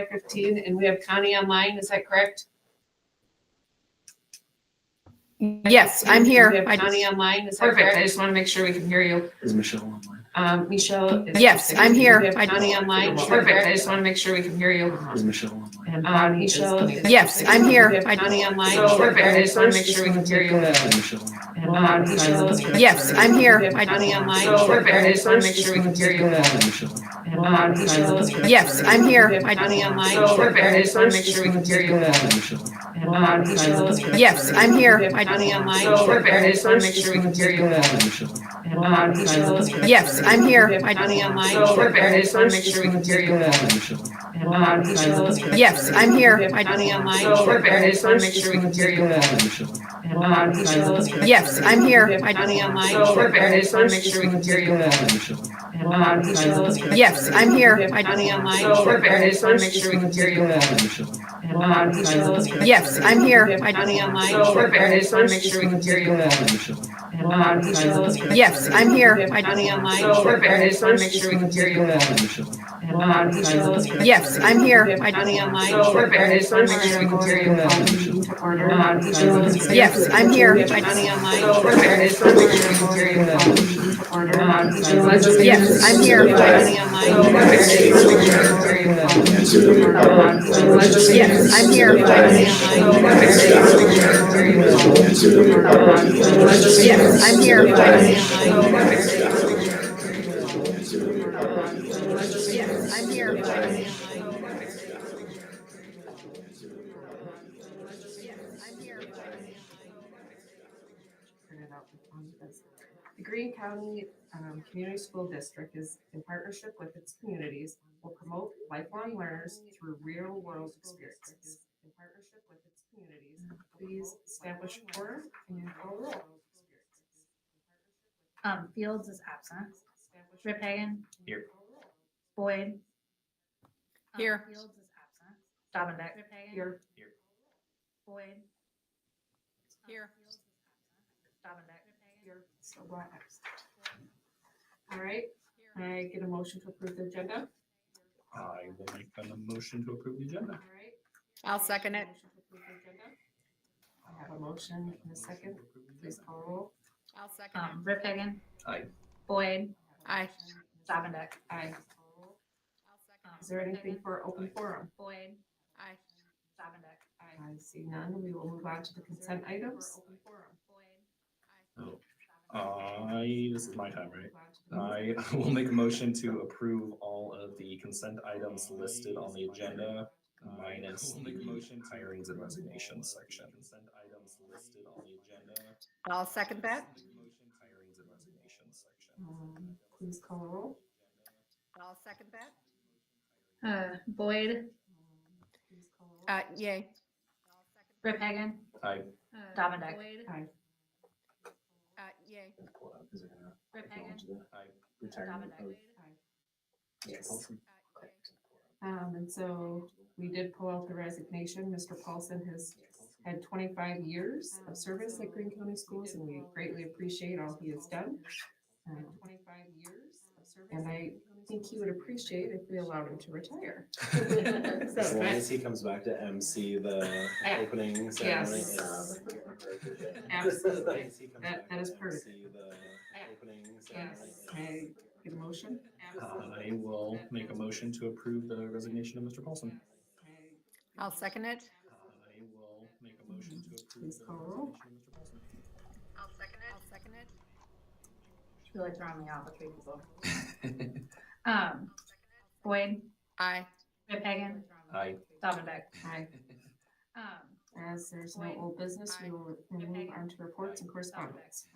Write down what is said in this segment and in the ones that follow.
5:15, and we have Connie online, is that correct? Yes, I'm here. We have Connie online, is that Perfect. correct? I just want to make sure we can hear you. Is Michelle online? Michelle. Yes, I'm here. We have Connie online. is that Perfect. correct? I just want to make sure we can hear you. Is Michelle online? Michelle. Yes, I'm here. We have Connie online. So perfect. I just want to make sure we can hear you. Is Michelle online? Michelle. Yes, I'm here. We have Connie online. So perfect. I just want to make sure we can hear you. Is Michelle online? Michelle. Yes, I'm here. We have Connie online. So perfect. I just want to make sure we can hear you. Is Michelle online? Michelle. Yes, I'm here. We have Connie online. So perfect. I just want to make sure we can hear you. Is Michelle online? Michelle. Yes, I'm We here. have Connie online. So perfect. I just want to make sure we can hear you. Is Michelle online? Michelle. Yes, I'm here. We have Connie online. So perfect. I just want to make sure we can hear you. Is Michelle online? Michelle. Yes, I'm here. We have Connie online. So perfect. I just want to make sure we can hear you. Is Michelle online? Michelle. Yes, I'm here. We have Connie online. So perfect. I just want to make sure we can hear you. Is Michelle online? Michelle. Yes, I'm here. We have Connie online. So perfect. I just want to make sure we can hear you. Is Michelle online? Michelle. Yes, I'm here. We have Connie online. So perfect. I just want to make sure we can hear you. Is Michelle online? Michelle. Yes, I'm here. We have Connie online. So perfect. I just want to make sure we can hear you. Michelle. Yes, I'm here. We have Connie online. So perfect. I just want to make sure we can hear you. Yes, I'm here. We have Connie online. So perfect. I just want to make sure we can hear you. Yes, I'm here. We have Connie So online. perfect. I just want to make sure we can hear you. Yes, I'm here. We have Connie So online. perfect. Yes, I'm here. The Greene County Community School District is in partnership with its communities will promote lifelong learners through real world experiences. In partnership with its communities, please establish quorum and call roll. Fields is absent. Rip Hagan. Here. Boyd. Here. Fields is absent. Dobbinbeck. Rip Hagan. Here. Boyd. Here. Dobbinbeck. Here. So we're absent. All right, I get a motion to approve the agenda. I will make a motion to approve the agenda. All right. I'll second it. Motion to approve the agenda. I have a motion in a second. Please call roll. I'll second Rip Hagan. Aye. Boyd. Aye. Dobbinbeck. Aye. Is there anything for open forum? Boyd. Aye. Dobbinbeck. I see none. We will move on to the consent items. This is my time, right? I will make a motion to approve all of the consent items listed on the agenda, minus the hirings and resignations section. Consent items listed on the agenda. I'll second that. Hirings and resignations section. Please call roll. I'll second that. Boyd. Please call roll. Yay. Rip Hagan. Aye. Dobbinbeck. Aye. Yay. Is it gonna Rip Hagan. Aye. Retirement of Yes. And so we did pull out the resignation. Mr. Paulson has had 25 years of service at Greene County Schools, and we greatly appreciate all he has done. 25 years of service. And I think he would appreciate if we allowed him to retire. As long as he comes back to MC the opening ceremony. Yes. Yeah. Absolutely. That is perfect. Yes. Yes. I get a motion? I will make a motion to approve the resignation of Mr. Paulson. I'll second it. I will make a motion to approve Please the call roll. resignation of Mr. Paulson. I'll second it. I'll second it. It's really throwing me off with three people. Boyd. Aye. Rip Hagan. Aye. Dobbinbeck. Aye. As there's no old business, we will move on to reports and correspondence.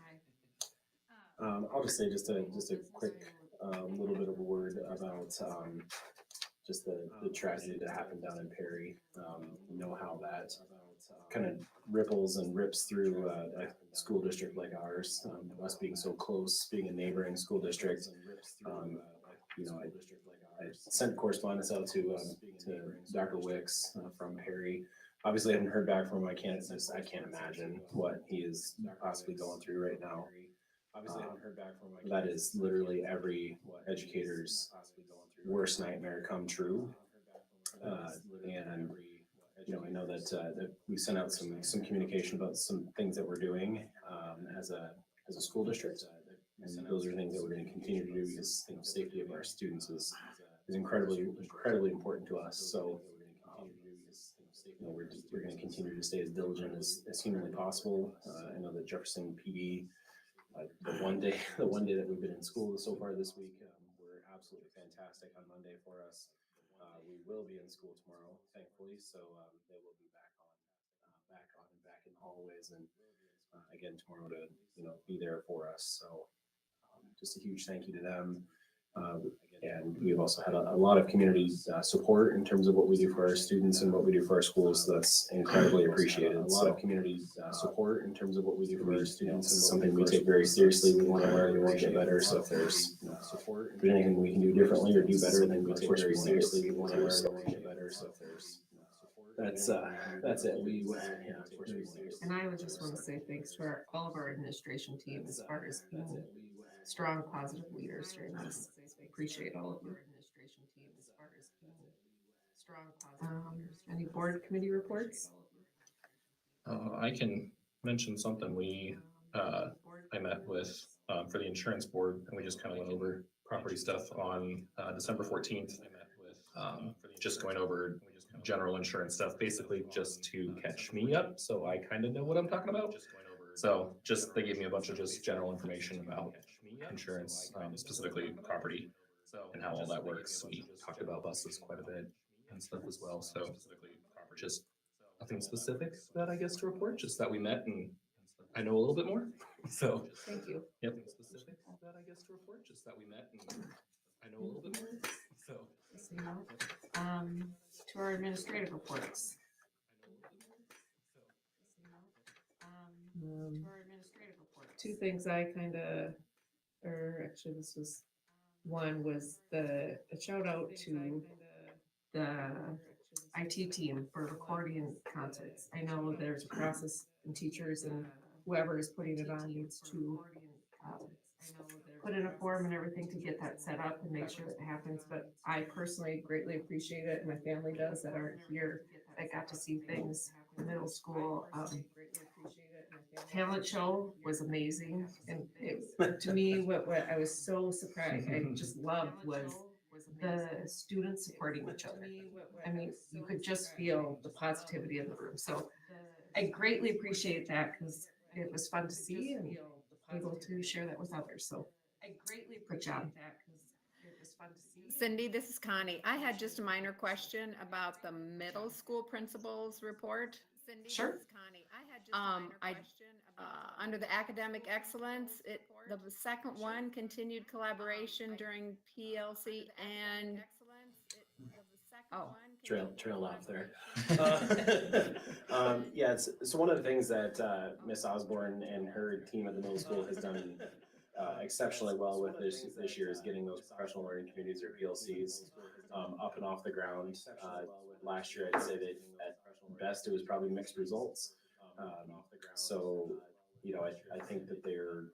I'll just say just a quick little bit of a word about just the tragedy that happened down in Perry. You know how that kind of ripples and rips through a school district like ours. Us being so close, being a neighboring school district. You know, I sent correspondence out to Dr. Wicks from Perry. Obviously, I haven't heard back from him. I can't imagine what he is possibly going through right now. Obviously, I haven't heard back from him. That is literally every educator's worst nightmare come true. And, I know that we sent out some communication about some things that we're doing, as a school district. And those are things that we're going to continue to do because, safety of our students is incredibly important to us. So, we're going to continue to stay as diligent as humanly possible. I know that Jefferson PD, the one day that we've been in school so far this week, were absolutely fantastic on Monday for us. We will be in school tomorrow, thankfully, so they will be back in the hallways, and again tomorrow to be there for us. So just a huge thank you to them. And we've also had a lot of community support in terms of what we do for our students and what we do for our schools. So that's incredibly appreciated. A lot of community support in terms of what we do for our students and something we take very seriously. We want to learn, we want to get better. So if there's support, if there's anything we can do differently or do better, then we take very seriously. We want to learn, we want to get better. So if there's that's it. Of course we want to get. And I would just want to say thanks to all of our administration team as far as being strong, positive leaders during this. Appreciate all of you. Any board committee reports? I can mention something. I met with, for the insurance board, and we just kind of went over property stuff on December 14th. Just going over general insurance stuff, basically just to catch me up, so I kind of know what I'm talking about. So they gave me a bunch of just general information about insurance, specifically property, and how all that works. We talked about buses quite a bit and stuff as well. So just nothing specific that I guess to report, just that we met and I know a little bit more. So Thank you. yep. Specific that I guess to report, just that we met and I know a little bit more. So To our administrative reports. Two things I this was one was a shout out to the IT team for recording concerts. I know there's a process and teachers and whoever is putting it on needs to put in a form and everything to get that set up and make sure it happens. But I personally greatly appreciate it, and my family does that aren't here. I got to see things in middle school. Talent show was amazing, and to me, what I was so surprised, I just loved was the students supporting each other. I mean, you could just feel the positivity in the room. So I greatly appreciate that because it was fun to see and able to share that with others. So good job. Cindy, this is Connie. I had just a minor question about the middle school principals report. Cindy, Sure. This is Connie. I had just a minor question about under the academic excellence, the second one, continued collaboration during PLC and Trail off there. Yeah, so one of the things that Miss Osborne and her team at the middle school has done exceptionally well with this year is getting those professional learning communities or PLCs up and off the ground. Last year, I'd say that at best it was probably mixed results. So I think that they're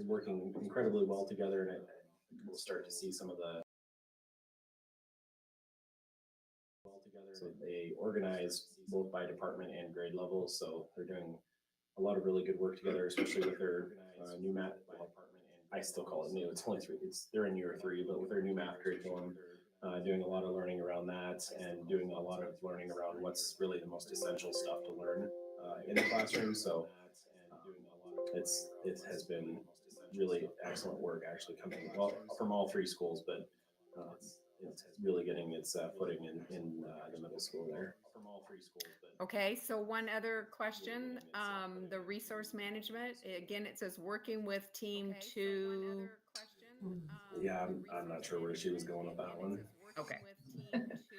working incredibly well together, and we'll start to see some of the. So they organize both by department and grade level. So they're doing a lot of really good work together, especially with their new math. I still call it new. It's only three. They're in year 3, but with their new math curriculum, doing a lot of learning around that and doing a lot of learning around what's really the most essential stuff to learn in the classroom. So it has been really excellent work actually coming from all 3 schools, but it's really getting its footing in the middle school there. Okay, so one other question, the resource management, again, it says working with team 2. Yeah, I'm not sure where she was going with that one. Okay.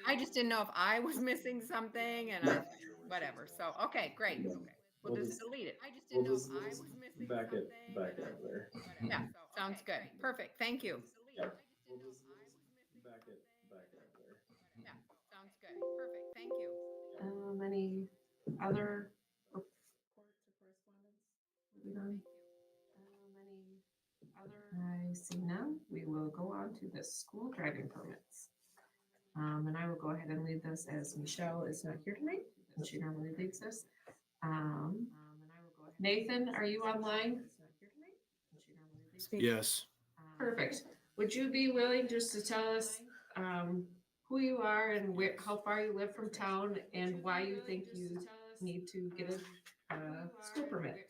I just didn't know if I was missing something and whatever. So, okay, great. No. Okay. We'll just delete it. I just We'll didn't know just if I was missing back something. up there. Yeah, sounds good. Perfect. Thank you. Yep. We'll just back up there. Yeah, sounds good. Perfect. Thank you. Any other reports or correspondence? Moving on. I see none. We will go on to the school driving permits. And I will go ahead and lead this as Michelle is not here tonight, and she normally leads this. Nathan, are you online? Yes. Perfect. Would you be willing just to tell us who you are and where, how far you live from town and why you think you need to get a school permit?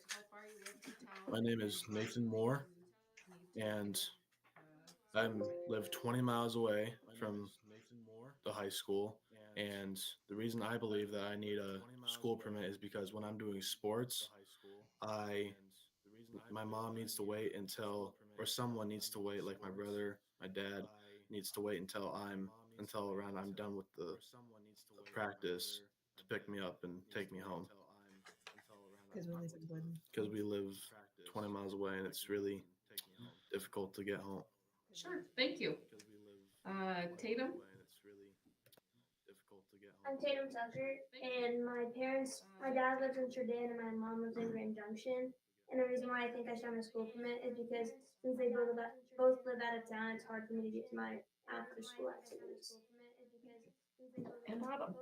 My name is Nathan Moore, and I live 20 miles away from the high school. And the reason I believe that I need a school permit is because when I'm doing sports, my mom needs to wait until, or someone needs to wait, like my brother, my dad needs to wait until around I'm done with the practice to pick me up and take me home. Because we live 20 miles away and it's really difficult to get home. Sure, thank you. Tatum? I'm Tatum Tucker, and my dad lives in Trident and my mom lives in Grand Junction. And the reason why I think I should have a school permit is because since they both live out of town, it's hard for me to get to my after school activities. And Autumn?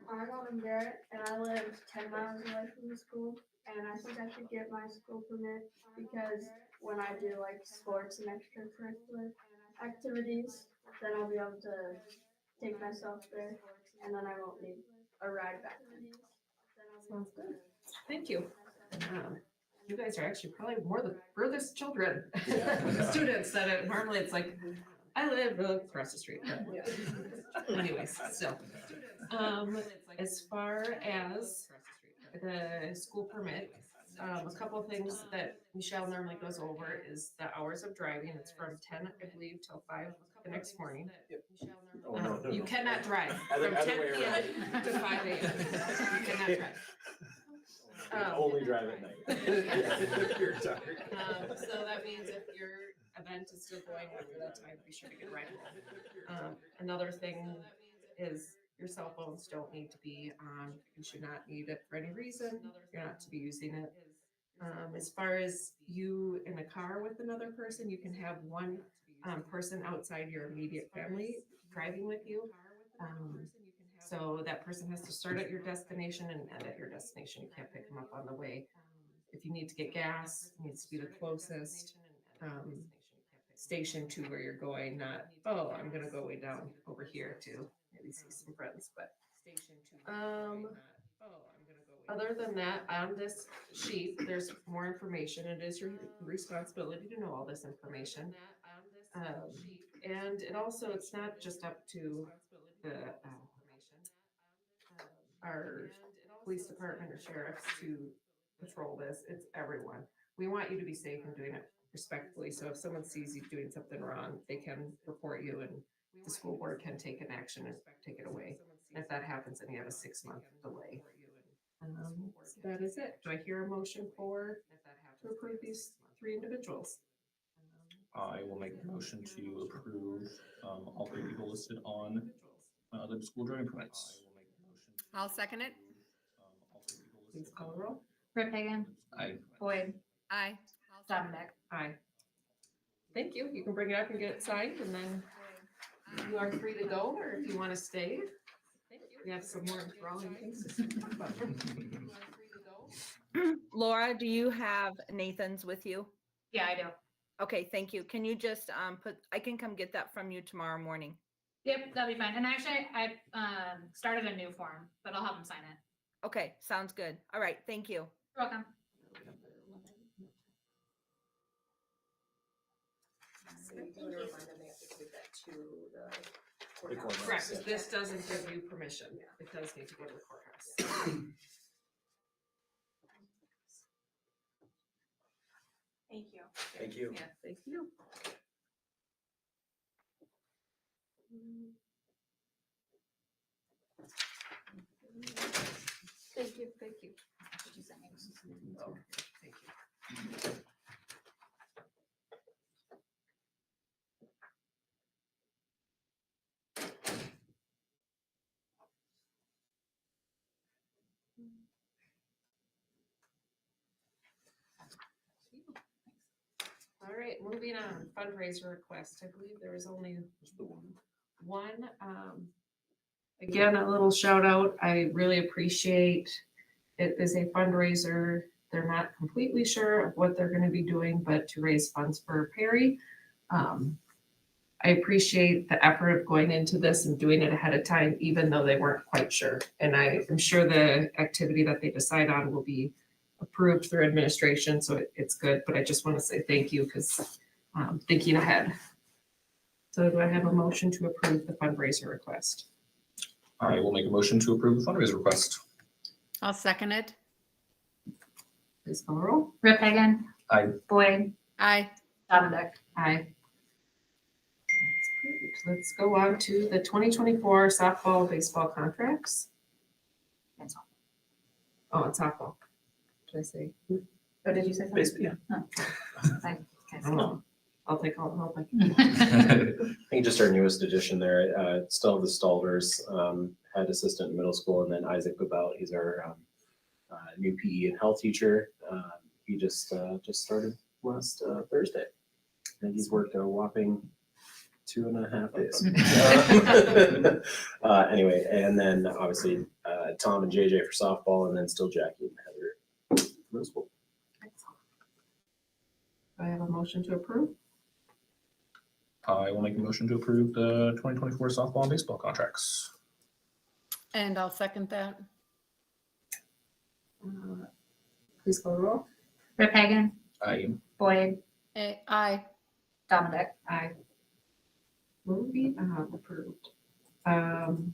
I'm Autumn Garrett, and I live 10 miles away from the school. And I think I should get my school permit because when I do like sports and extracurricular activities, then I'll be able to take myself there, and then I won't need a ride back. Sounds good. Thank you. You guys are actually probably more the furthest children, students that normally it's like, I live across the street. But anyways, so, as far as the school permit, a couple of things that Michelle normally goes over is the hours of driving. It's from 10, I believe, till 5 the next morning. Oh, no, no, You no. cannot drive Other from 10 way around. p.m. to 5 a.m. You cannot drive. Only drive at night. You're tired. So that means if your event is still going after that time, be sure to get right home. Another thing is your cell phones don't need to be on. You should not need it for any reason. You're not to be using it. As far as you in a car with another person, you can have one person outside your immediate family driving with you. So that person has to start at your destination and end at your destination. You can't pick them up on the way. If you need to get gas, it needs to be the closest station to where you're going, not, oh, I'm gonna go way down over here to maybe see some friends, but other than that, on this sheet, there's more information. It is your responsibility to know all this information. And it also, it's not just up to the our police department or sheriffs to patrol this. It's everyone. We want you to be safe and doing it respectfully. So if someone sees you doing something wrong, they can report you and the school board can take an action and take it away. And if that happens, then you have a 6-month delay. So that is it. Do I hear a motion to approve these 3 individuals? I will make a motion to approve all 3 people listed on the school driving permits. I'll second it. Please call the roll. Rip Hagan, I Boyd, Aye. Dominic. Aye. Thank you. You can bring it up and get it signed, and then you are free to go, or if you want to stay. We have some more enthralling things to talk about. Laura, do you have Nathan's with you? Yeah, I do. Okay, thank you. Can you just I can come get that from you tomorrow morning. Yep, that'll be fine. And actually, I started a new form, but I'll have him sign it. Okay, sounds good. All right, thank you. You're welcome. The courthouse, Correct. yeah. This doesn't give you permission. It does need to go to the courthouse. Thank you. Thank you. Yeah, thank you. Thank you, thank you. Oh, thank you. All right, moving on, fundraiser request. I believe there is only One, again, a little shout out. I really appreciate it is a fundraiser. They're not completely sure of what they're going to be doing, but to raise funds for Perry. I appreciate the effort of going into this and doing it ahead of time, even though they weren't quite sure. And I am sure the activity that they decide on will be approved through administration, so it's good. But I just want to say thank you because thinking ahead. So do I have a motion to approve the fundraiser request? I will make a motion to approve the fundraiser request. I'll second it. Please call the roll. Rip Hagan. Aye. Boyd. Aye. Dominic. Aye. Let's go on to the 2024 softball, baseball contracts. Oh, it's softball. Did I say? What did you say? Basically, yeah. I don't know. I'll take all the help I can. I think just our newest addition there, still the Stalvers, head assistant in middle school, and then Isaac Babel, he's our new PE and health teacher. He just started last Thursday. And he's worked a whopping 2.5 days. Anyway, and then obviously Tom and JJ for softball, and then still Jackie and Heather middle school. Do I have a motion to approve? I will make a motion to approve the 2024 softball and baseball contracts. And I'll second that. Please call the roll. Rip Hagan. Aye. Boyd. Aye. Dominic. Aye. Moving approved. The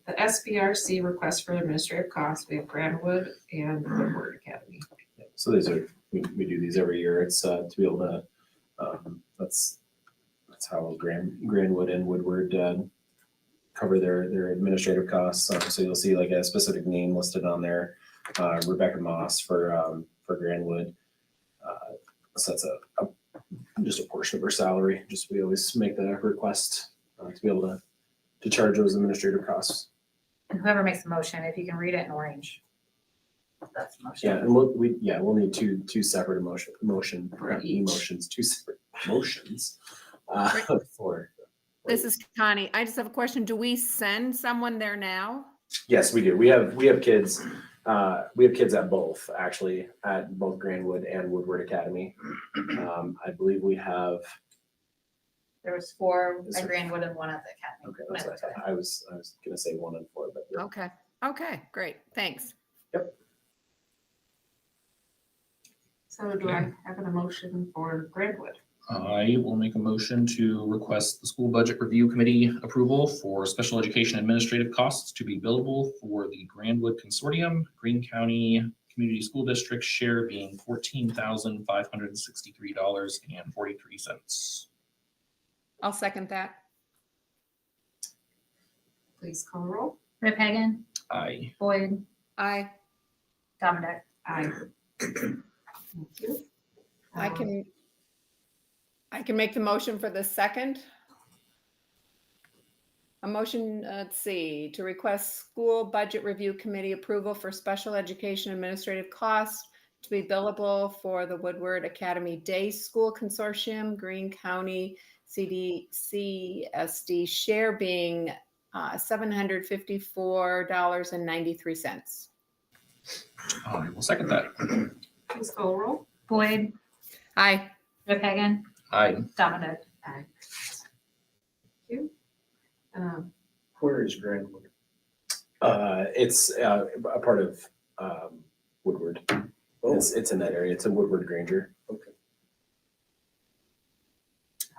SBRC request for administrative costs, we have Grandwood and Woodward Academy. So these are, we do these every year. It's to be able to, that's how Greenwood and Woodward cover their administrative costs. So you'll see like a specific name listed on there. Rebecca Moss for Greenwood. So that's just a portion of her salary. Just we always make the request to be able to charge those administrative costs. And whoever makes the motion, if you can read it in orange. That's the motion. Yeah, and we'll need two separate emotions, two separate motions for. This is Connie. I just have a question. Do we send someone there now? Yes, we do. We have kids. We have kids at both, actually, at both Greenwood and Woodward Academy. I believe we have. There was 4 at Greenwood and 1 at the academy. Okay, that's what I was gonna say 1 and 4, but yeah. Okay. Okay, great. Thanks. Yep. So do I have an emotion for Grandwood? I will make a motion to request the school budget review committee approval for special education administrative costs to be billable for the Grandwood Consortium, Greene County Community School District share being $14,563.43. I'll second that. Please call the roll. Rip Hagan. Aye. Boyd. Aye. Dominic. Aye. Thank you. I can make the motion for the second. A motion, let's see, to request school budget review committee approval for special education administrative costs to be billable for the Woodward Academy Day School Consortium, Greene County CCCSD share being $754.93. I will second that. Please call the roll. Boyd. Aye. Rip Hagan. Aye. Dominic. Aye. Thank you. Where is Greenwood? It's a part of Woodward. It's in that area. It's in Woodward Granger. Okay.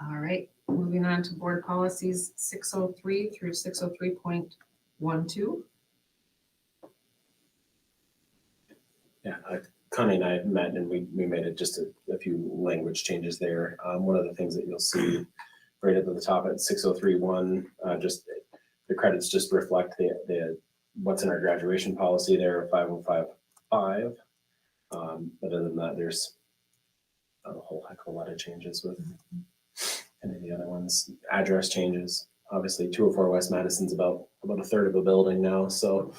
All right, moving on to board policies 603 through 603.12. Yeah, Connie and I met and we made it just a few language changes there. One of the things that you'll see right at the top at 603.1, just the credits just reflect the what's in our graduation policy there, 5055. But other than that, there's a whole heck of a lot of changes with any of the other ones. Address changes. Obviously, 204 West Madison's about a third of a building now, so.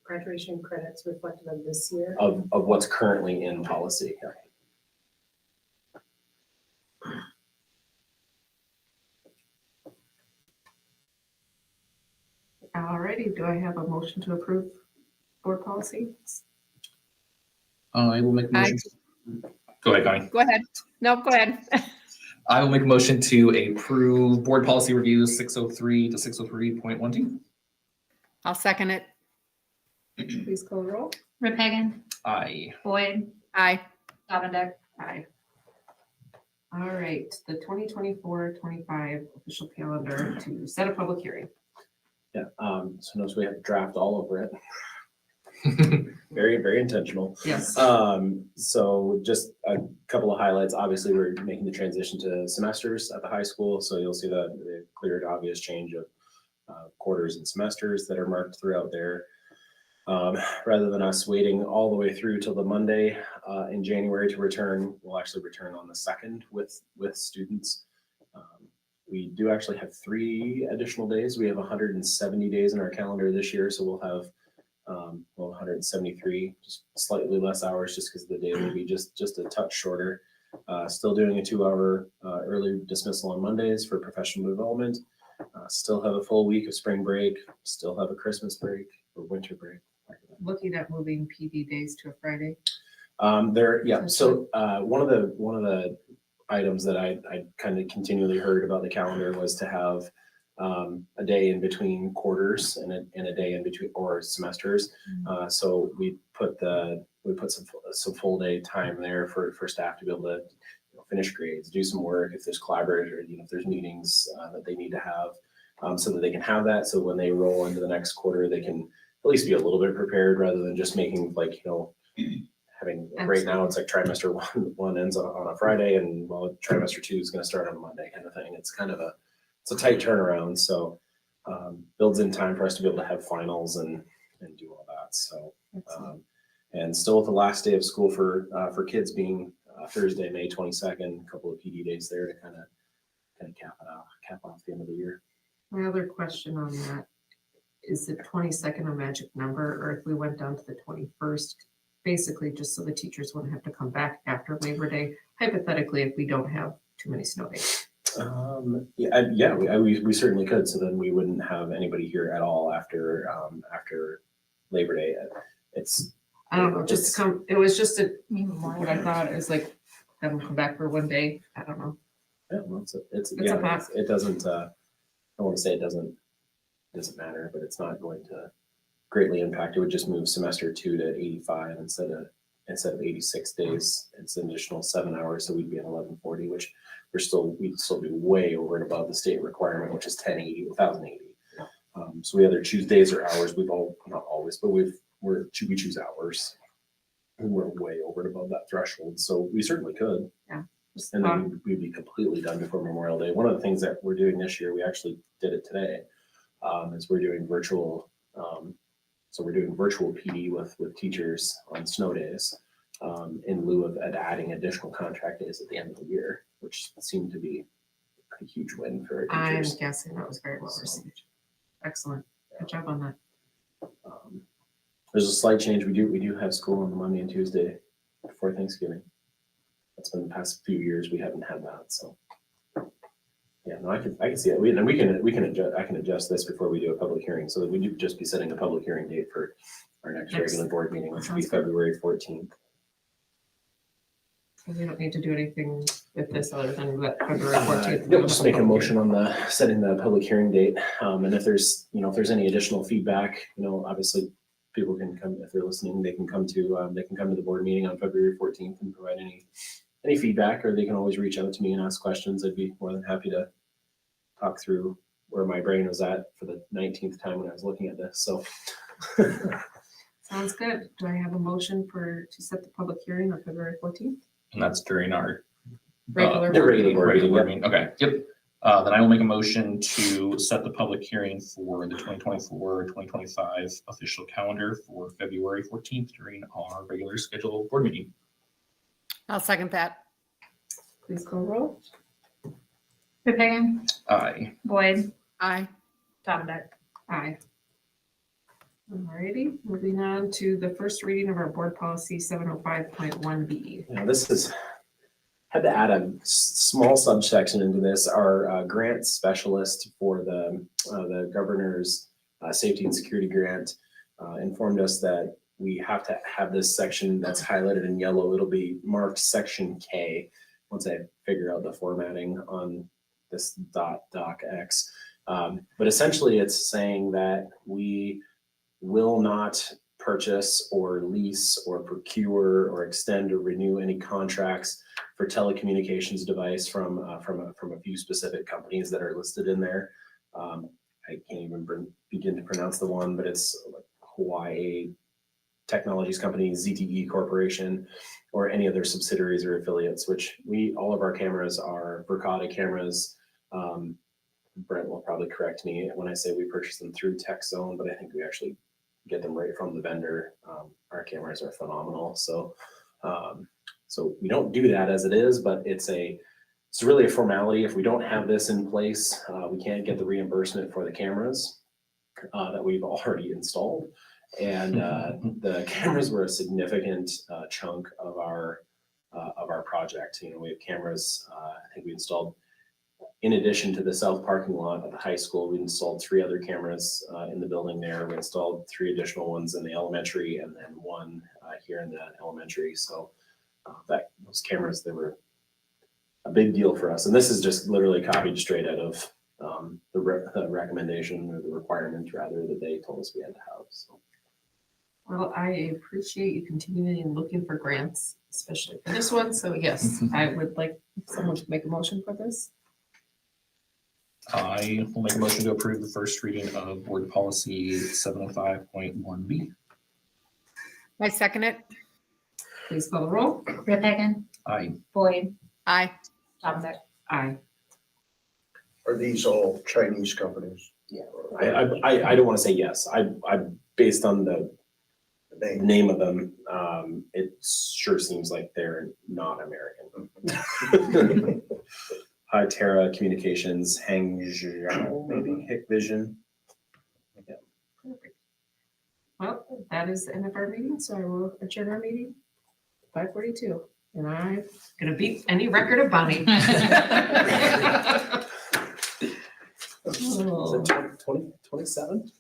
Graduation credits reflective of this year? Of what's currently in policy. Alrighty, do I have a motion to approve board policy? I will make a motion. Go ahead, Connie. Go ahead. No, go ahead. I will make a motion to approve board policy reviews 603 to 603.12. I'll second it. Please call the roll. Rip Hagan, Aye. Boyd, Aye. Davender. Aye. All right, the 2024-25 official calendar to set a public hearing. Yeah, so notice we have a draft all over it. Very, very intentional. Yes. So just a couple of highlights. Obviously, we're making the transition to semesters at the high school, so you'll see the clear and obvious change of quarters and semesters that are marked throughout there. Rather than us waiting all the way through till the Monday in January to return, we'll actually return on the 2nd with students. We do actually have 3 additional days. We have 170 days in our calendar this year, so we'll have 173, just slightly less hours, just because the day will be just a touch shorter. Still doing a 2-hour early dismissal on Mondays for professional development. Still have a full week of spring break. Still have a Christmas break or winter break. Looking at moving PD days to a Friday. So one of the items that I kind of continually heard about the calendar was to have a day in between quarters and a day in between or semesters. So we put some full day time there for staff to be able to finish grades, do some work if there's collaborators or if there's meetings that they need to have, so that they can have that. So when they roll into the next quarter, they can at least be a little bit prepared rather than just making having right now it's like trimester one ends on a Friday and trimester 2 is going to start on a Monday kind of thing. It's kind of it's a tight turnaround. So builds in time for us to be able to have finals and do all that. So and still with the last day of school for kids being Thursday, May 22nd, a couple of PD days there to kind of cap off the end of the year. My other question on that, is the 22nd a magic number, or if we went down to the 21st, basically just so the teachers wouldn't have to come back after Labor Day, hypothetically, if we don't have too many snow days? We certainly could. So then we wouldn't have anybody here at all after Labor Day. I don't know, just to come, it was just what I thought, it was like, have them come back for one day, I don't know. Yeah, well, It doesn't, I want to say it doesn't matter, but it's not going to greatly impact. It would just move semester 2 to 85 instead of 86 days. It's an additional 7 hours, so we'd be at 1140, which we'd still be way over and above the state requirement, which is 1080. So we either choose days or hours. Not always, but we choose hours. And we're way over and above that threshold, so we certainly could. Yeah. And then we'd be completely done before Memorial Day. One of the things that we're doing this year, we actually did it today, is we're doing virtual. So we're doing virtual PD with teachers on snow days, in lieu of adding additional contract days at the end of the year, which seemed to be a huge win for our I'm teachers. guessing that was very well received. Excellent, good job on that. There's a slight change. We do have school on the Monday and Tuesday before Thanksgiving. That's been the past few years we haven't had that. So yeah, no, I can see it. I can adjust this before we do a public hearing, so that we would just be setting a public hearing date for our next regular board meeting, which would be February 14th. We don't need to do anything with this other than that February 14th. Yep, just make a motion on setting the public hearing date. And if there's any additional feedback, obviously people can come, if they're listening, they can come to the board meeting on February 14th and provide any feedback, or they can always reach out to me and ask questions. I'd be more than happy to talk through where my brain was at for the 19th time when I was looking at this. So Sounds good. Do I have a motion to set the public hearing on February 14th? And that's during our Regular board meeting. Okay, yep. Then I will make a motion to set the public hearing for the 2024-2025 official calendar for February 14th during our regular scheduled board meeting. I'll second that. Please call roll. Rip Hagan, Aye. Boyd, Aye. Davender. Aye. Alrighty, moving on to the first reading of our board policy 705.1B. this had to add a small subsection into this. Our grant specialist for the governor's safety and security grant, informed us that we have to have this section that's highlighted in yellow. It'll be marked section K once I figure out the formatting on this .docx. But essentially it's saying that we will not purchase or lease or procure or extend or renew any contracts for telecommunications device from a few specific companies that are listed in there. I can't even begin to pronounce the one, but it's like Hawaii Technologies Company, ZTE Corporation, or any of their subsidiaries or affiliates, which all of our cameras are Verkada cameras. Brent will probably correct me when I say we purchase them through TechZone, but I think we actually get them right from the vendor. Our cameras are phenomenal. So we don't do that as it is, but it's really a formality. If we don't have this in place, we can't get the reimbursement for the cameras that we've already installed. And the cameras were a significant chunk of our project. You know, we have cameras. I think we installed, in addition to the south parking lot at the high school, we installed 3 other cameras in the building there. We installed 3 additional ones in the elementary, and then 1 here in the elementary. So those cameras, they were a big deal for us. And this is just literally copied straight out of the recommendation, or the requirement rather, that they told us we had to have. So. Well, I appreciate you continuing looking for grants, especially for this one. So yes, I would like someone to make a motion for this. I will make a motion to approve the first reading of board policy 705.1B. I second it. Please call the roll. Rip Hagan, Aye. Boyd, Aye. Johnson. Aye. Are these all Chinese companies? Yeah, I don't want to say yes. I based on the name of them, it sure seems like they're not American. Terra Communications, Hangzhou, maybe Hikvision. Yeah. Perfect. Well, that is the end of our meeting, so I will adjourn our meeting 5:42, and I'm gonna beat any record of Bonnie. Is it 27?